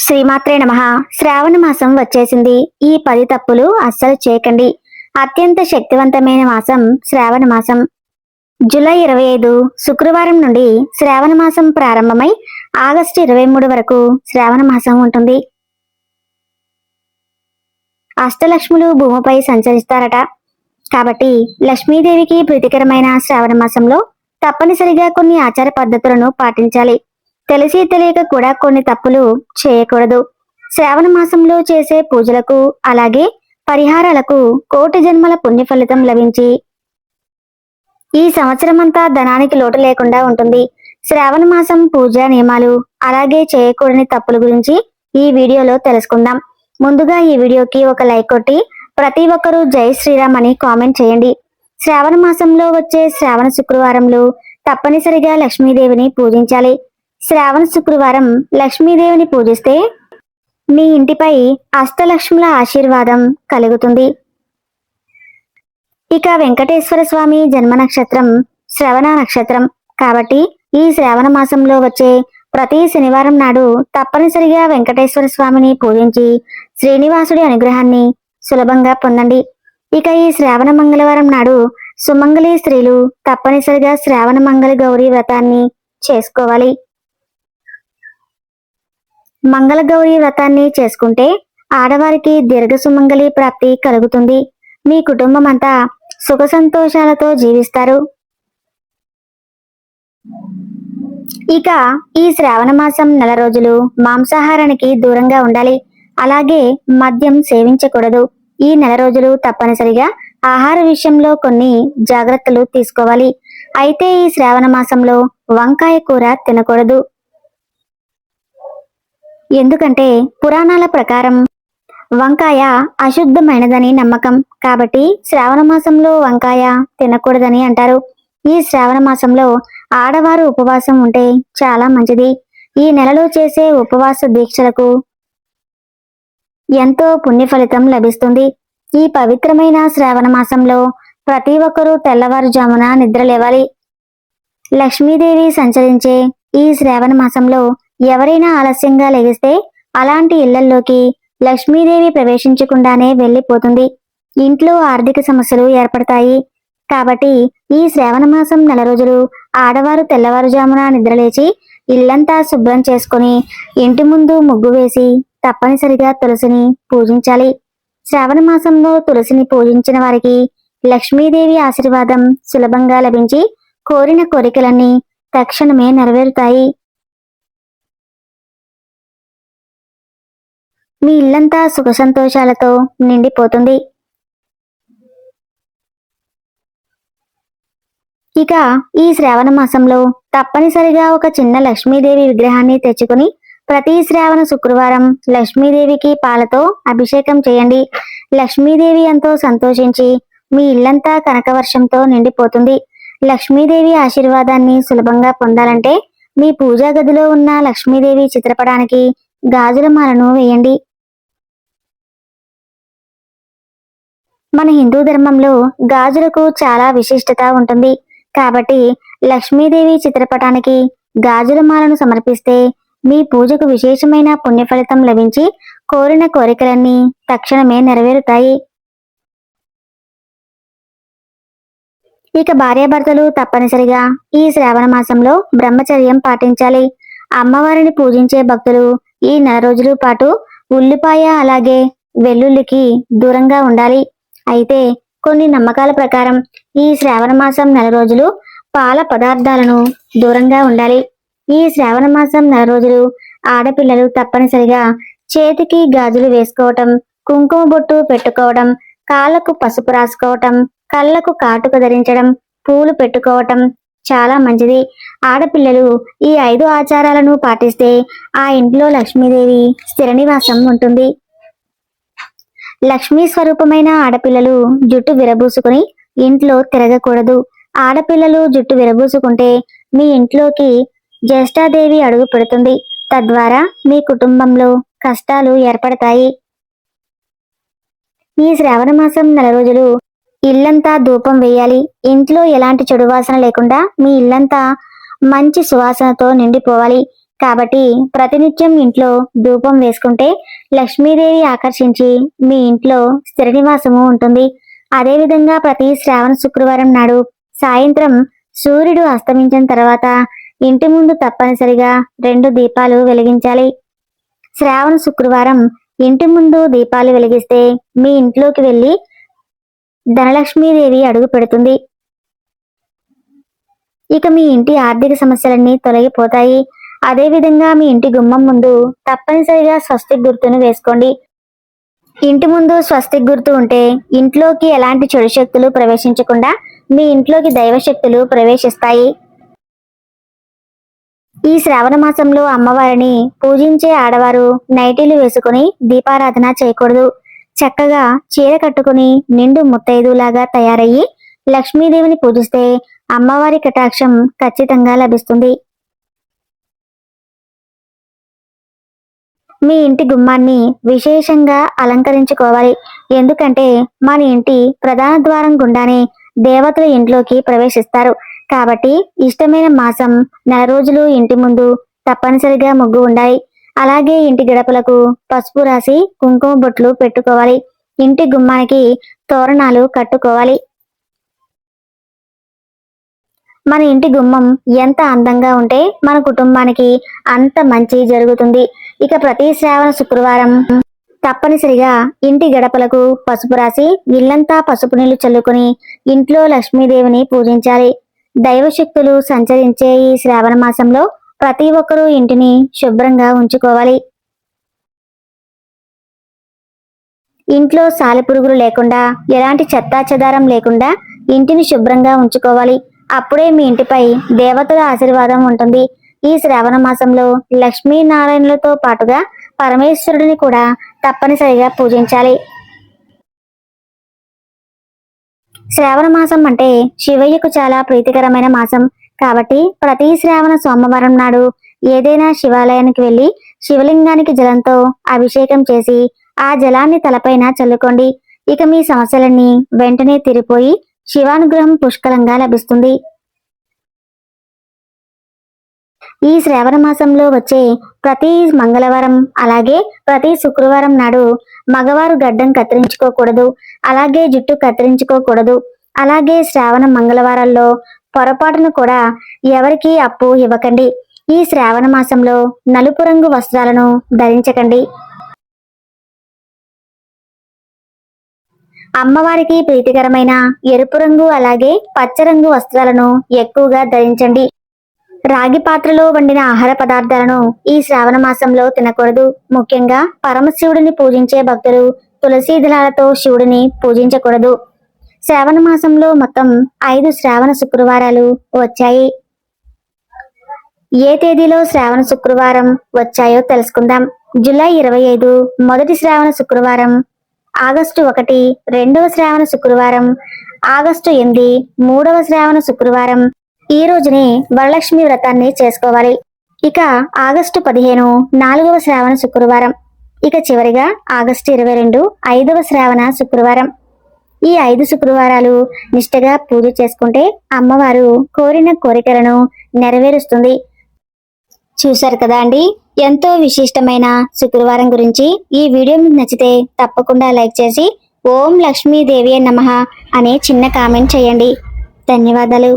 శ్రీమాత్రే నమః. శ్రావణ మాసం వచ్చేసింది. ఈ 10 తప్పులు అస్సలు చేయకండి. అత్యంత శక్తివంతమైన మాసం శ్రావణ మాసం. జూలై 25 శుక్రవారం నుండి శ్రావణ మాసం ప్రారంభమై ఆగస్టు 23 వరకు శ్రావణ మాసం ఉంటుంది. అష్టలక్ష్ములు భూమిపై సంచరిస్తారట. కాబట్టి లక్ష్మీదేవికి ప్రీతికరమైన శ్రావణ మాసంలో తప్పనిసరిగా కొన్ని ఆచార పద్ధతులను పాటించాలి. తెలిసి తెలియక కూడా కొన్ని తప్పులు చేయకూడదు. శ్రావణ మాసంలో చేసే పూజలకు అలాగే పరిహారాలకు కోటి జన్మల పుణ్య ఫలితం లభించి ఈ సంవత్సరమంతా ధనానికి లోటు లేకుండా ఉంటుంది. శ్రావణ మాసం పూజా నియమాలు అలాగే చేయకూడని తప్పుల గురించి ఈ వీడియోలో తెలుసుకుందాం. ముందుగా ఈ వీడియోకి ఒక లైక్ కొట్టి ప్రతి ఒక్కరూ జై శ్రీరామ్ అని కామెంట్ చేయండి. శ్రావణ మాసంలో వచ్చే శ్రావణ శుక్రవారంలో తప్పనిసరిగా లక్ష్మీదేవిని పూజించాలి. శ్రావణ శుక్రవారం లక్ష్మీదేవిని పూజిస్తే మీ ఇంటిపై అష్టలక్ష్ముల ఆశీర్వాదం కలుగుతుంది. ఇక వెంకటేశ్వర స్వామి జన్మ నక్షత్రం శ్రవణ నక్షత్రం కాబట్టి ఈ శ్రావణ మాసంలో వచ్చే ప్రతి శనివారం నాడు తప్పనిసరిగా వెంకటేశ్వర స్వామిని పూజించి శ్రీనివాసుడి అనుగ్రహాన్ని సులభంగా పొందండి. ఇక ఈ శ్రావణ మంగళవారం నాడు సుమంగళి స్త్రీలు తప్పనిసరిగా శ్రావణ మంగళ గౌరీ వ్రతాన్ని చేసుకోవాలి. మంగళ గౌరీ వ్రతాన్ని చేసుకుంటే ఆడవారికి దీర్ఘ సుమంగళి ప్రాప్తి కలుగుతుంది. మీ కుటుంబం అంతా సుఖ సంతోషాలతో జీవిస్తారు. ఇక ఈ శ్రావణ మాసం నెల రోజులు మాంసాహారానికి దూరంగా ఉండాలి. అలాగే మద్యం సేవించకూడదు. ఈ నెల రోజులు తప్పనిసరిగా ఆహార విషయంలో కొన్ని జాగ్రత్తలు తీసుకోవాలి. అయితే ఈ శ్రావణ మాసంలో వంకాయ కూర తినకూడదు. ఎందుకంటే పురాణాల ప్రకారం వంకాయ అశుద్ధమైనదని నమ్మకం. కాబట్టి శ్రావణ మాసంలో వంకాయ తినకూడదని అంటారు. ఈ శ్రావణ మాసంలో ఆడవారు ఉపవాసం ఉంటే చాలా మంచిది. ఈ నెలలో చేసే ఉపవాస దీక్షలకు ఎంతో పుణ్య ఫలితం లభిస్తుంది. ఈ పవిత్రమైన శ్రావణ మాసంలో ప్రతి ఒక్కరూ తెల్లవారుజామున నిద్ర లేవాలి. లక్ష్మీదేవి సంచరించే ఈ శ్రావణ మాసంలో ఎవరైనా ఆలస్యంగా లెగిస్తే అలాంటి ఇళ్లల్లోకి లక్ష్మీదేవి ప్రవేశించకుండానే వెళ్లిపోతుంది. ఇంట్లో ఆర్థిక సమస్యలు ఏర్పడతాయి. కాబట్టి ఈ శ్రావణ మాసం నెల రోజులు ఆడవారు తెల్లవారుజామున నిద్రలేచి ఇల్లంతా శుభ్రం చేసుకుని ఇంటి ముందు ముగ్గు వేసి తప్పనిసరిగా తులసిని పూజించాలి. శ్రావణ మాసంలో తులసిని పూజించిన వారికి లక్ష్మీదేవి ఆశీర్వాదం సులభంగా లభించి కోరిన కోరికలన్నీ తక్షణమే నెరవేరుతాయి. మీ ఇల్లంతా సుఖ సంతోషాలతో నిండిపోతుంది. ఇక ఈ శ్రావణ మాసంలో తప్పనిసరిగా ఒక చిన్న లక్ష్మీదేవి విగ్రహాన్ని తెచ్చుకుని ప్రతి శ్రావణ శుక్రవారం లక్ష్మీదేవికి పాలతో అభిషేకం చేయండి. లక్ష్మీదేవి ఎంతో సంతోషించి మీ ఇల్లంతా కనకవర్షంతో నిండిపోతుంది. లక్ష్మీదేవి ఆశీర్వాదాన్ని సులభంగా పొందాలంటే మీ పూజా గదిలో ఉన్న లక్ష్మీదేవి చిత్రపటానికి గాజుల మాలను వేయండి. మన హిందూ ధర్మంలో గాజులకు చాలా విశిష్టత ఉంటుంది. కాబట్టి లక్ష్మీదేవి చిత్రపటానికి గాజుల మాలను సమర్పిస్తే మీ పూజకు విశేషమైన పుణ్య ఫలితం లభించి కోరిన కోరికలన్నీ తక్షణమే నెరవేరుతాయి. ఇక భార్యాభర్తలు తప్పనిసరిగా ఈ శ్రావణ మాసంలో బ్రహ్మచర్యం పాటించాలి. అమ్మవారిని పూజించే భక్తులు ఈ నెల రోజుల పాటు ఉల్లిపాయ అలాగే వెల్లుల్లికి దూరంగా ఉండాలి. అయితే కొన్ని నమ్మకాల ప్రకారం ఈ శ్రావణ మాసం నెల రోజులు పాల పదార్థాలను దూరంగా ఉండాలి. ఈ శ్రావణ మాసం నెల రోజులు ఆడపిల్లలు తప్పనిసరిగా చేతికి గాజులు వేసుకోవటం, కుంకుమ బొట్టు పెట్టుకోవడం, కాళ్ళకు పసుపు రాసుకోవటం, కళ్ళకు కాటుక ధరించడం, పూలు పెట్టుకోవటం చాలా మంచిది. ఆడపిల్లలు ఈ 5 ఆచారాలను పాటిస్తే ఆ ఇంట్లో లక్ష్మీదేవి స్థిర నివాసం ఉంటుంది. లక్ష్మీ స్వరూపమైన ఆడపిల్లలు జుట్టు విరబూసుకుని ఇంట్లో తిరగకూడదు. ఆడపిల్లలు జుట్టు విరబూసుకుంటే మీ ఇంట్లోకి జ్యేష్ఠాదేవి అడుగు పెడుతుంది. తద్వారా మీ కుటుంబంలో కష్టాలు ఏర్పడతాయి. ఈ శ్రావణ మాసం నెల రోజులు ఇల్లంతా ధూపం వేయాలి. ఇంట్లో ఎలాంటి చెడు వాసన లేకుండా మీ ఇల్లంతా మంచి సువాసనతో నిండిపోవాలి. కాబట్టి ప్రతినిత్యం ఇంట్లో ధూపం వేసుకుంటే లక్ష్మీదేవి ఆకర్షించి మీ ఇంట్లో స్థిర నివాసము ఉంటుంది. అదేవిధంగా ప్రతి శ్రావణ శుక్రవారం నాడు సాయంత్రం సూర్యుడు అస్తమించిన తర్వాత ఇంటి ముందు తప్పనిసరిగా 2 దీపాలు వెలిగించాలి. శ్రావణ శుక్రవారం ఇంటి ముందు దీపాలు వెలిగిస్తే మీ ఇంట్లోకి వెళ్లి ధనలక్ష్మీదేవి అడుగు పెడుతుంది. ఇక మీ ఇంటి ఆర్థిక సమస్యలన్నీ తొలగిపోతాయి. అదేవిధంగా మీ ఇంటి గుమ్మం ముందు తప్పనిసరిగా స్వస్తిక్ గుర్తును వేసుకోండి. ఇంటి ముందు స్వస్తిక్ గుర్తు ఉంటే ఇంట్లోకి ఎలాంటి చెడు శక్తులు ప్రవేశించకుండా మీ ఇంట్లోకి దైవశక్తులు ప్రవేశిస్తాయి. ఈ శ్రావణ మాసంలో అమ్మవారిని పూజించే ఆడవారు నైటీలు వేసుకుని దీపారాధన చేయకూడదు. చక్కగా చీర కట్టుకుని నిండు ముత్తైదులాగా తయారయ్యి లక్ష్మీదేవిని పూజిస్తే అమ్మవారి కటాక్షం ఖచ్చితంగా లభిస్తుంది. మీ ఇంటి గుమ్మాన్ని విశేషంగా అలంకరించుకోవాలి. ఎందుకంటే మన ఇంటి ప్రధాన ద్వారం గుండానే దేవతలు ఇంట్లోకి ప్రవేశిస్తారు. కాబట్టి ఇష్టమైన మాసం 4 రోజులు ఇంటి ముందు తప్పనిసరిగా ముగ్గు ఉండాలి. అలాగే ఇంటి గడపలకు పసుపు రాసి కుంకుమ బొట్లు పెట్టుకోవాలి. ఇంటి గుమ్మానికి తోరణాలు కట్టుకోవాలి. మన ఇంటి గుమ్మం ఎంత అందంగా ఉంటే మన కుటుంబానికి అంత మంచి జరుగుతుంది. ఇక ప్రతి శ్రావణ శుక్రవారం తప్పనిసరిగా ఇంటి గడపలకు పసుపు రాసి ఇల్లంతా పసుపు నీళ్లు చల్లుకుని ఇంట్లో లక్ష్మీదేవిని పూజించాలి. దైవశక్తులు సంచరించే ఈ శ్రావణ మాసంలో ప్రతి ఒక్కరూ ఇంటిని శుభ్రంగా ఉంచుకోవాలి. ఇంట్లో సాలెపురుగులు లేకుండా ఎలాంటి చెత్తా చెదారం లేకుండా ఇంటిని శుభ్రంగా ఉంచుకోవాలి. అప్పుడే మీ ఇంటిపై దేవతల ఆశీర్వాదం ఉంటుంది. ఈ శ్రావణ మాసంలో లక్ష్మీనారాయణులతో పాటుగా పరమేశ్వరుడిని కూడా తప్పనిసరిగా పూజించాలి. శ్రావణ మాసం అంటే శివయ్యకు చాలా ప్రీతికరమైన మాసం. కాబట్టి ప్రతి శ్రావణ సోమవారం నాడు ఏదైనా శివాలయానికి వెళ్లి శివలింగానికి జలంతో అభిషేకం చేసి ఆ జలాన్ని తలపైన చల్లుకోండి. ఇక మీ సమస్యలన్నీ వెంటనే తీరిపోయి శివానుగ్రహం పుష్కలంగా లభిస్తుంది. ఈ శ్రావణ మాసంలో వచ్చే ప్రతి మంగళవారం అలాగే ప్రతి శుక్రవారం నాడు మగవారు గడ్డం కత్తిరించుకోకూడదు. అలాగే జుట్టు కత్తిరించుకోకూడదు. అలాగే శ్రావణ మంగళవారాల్లో పొరపాటును కూడా ఎవరికీ అప్పు ఇవ్వకండి. ఈ శ్రావణ మాసంలో నలుపు రంగు వస్త్రాలను ధరించకండి. అమ్మవారికి ప్రీతికరమైన ఎరుపు రంగు అలాగే పచ్చ రంగు వస్త్రాలను ఎక్కువగా ధరించండి. రాగి పాత్రలో వండిన ఆహార పదార్థాలను ఈ శ్రావణ మాసంలో తినకూడదు. ముఖ్యంగా పరమశివుడిని పూజించే భక్తులు తులసి దళాలతో శివుడిని పూజించకూడదు. శ్రావణ మాసంలో మొత్తం 5 శ్రావణ శుక్రవారాలు వచ్చాయి. ఏ తేదీలో శ్రావణ శుక్రవారం వచ్చాయో తెలుసుకుందాం. జూలై 25 మొదటి శ్రావణ శుక్రవారం, ఆగస్టు 1 రెండవ శ్రావణ శుక్రవారం, ఆగస్టు 8 మూడవ శ్రావణ శుక్రవారం. ఈ రోజునే వరలక్ష్మి వ్రతాన్ని చేసుకోవాలి. ఇక ఆగస్టు 15 4వ శ్రావణ శుక్రవారం. ఇక చివరిగా ఆగస్టు 22 5వ శ్రావణ శుక్రవారం. ఈ 5 శుక్రవారాలు నిష్ఠగా పూజ చేసుకుంటే అమ్మవారు కోరిన కోరికలను నెరవేరుస్తుంది. చూశారు కదా అండి, ఎంతో విశిష్టమైన శుక్రవారం గురించి. ఈ వీడియో మీకు నచ్చితే తప్పకుండా లైక్ చేసి ఓం లక్ష్మీదేవి నమః అనే చిన్న కామెంట్ చేయండి. ధన్యవాదాలు.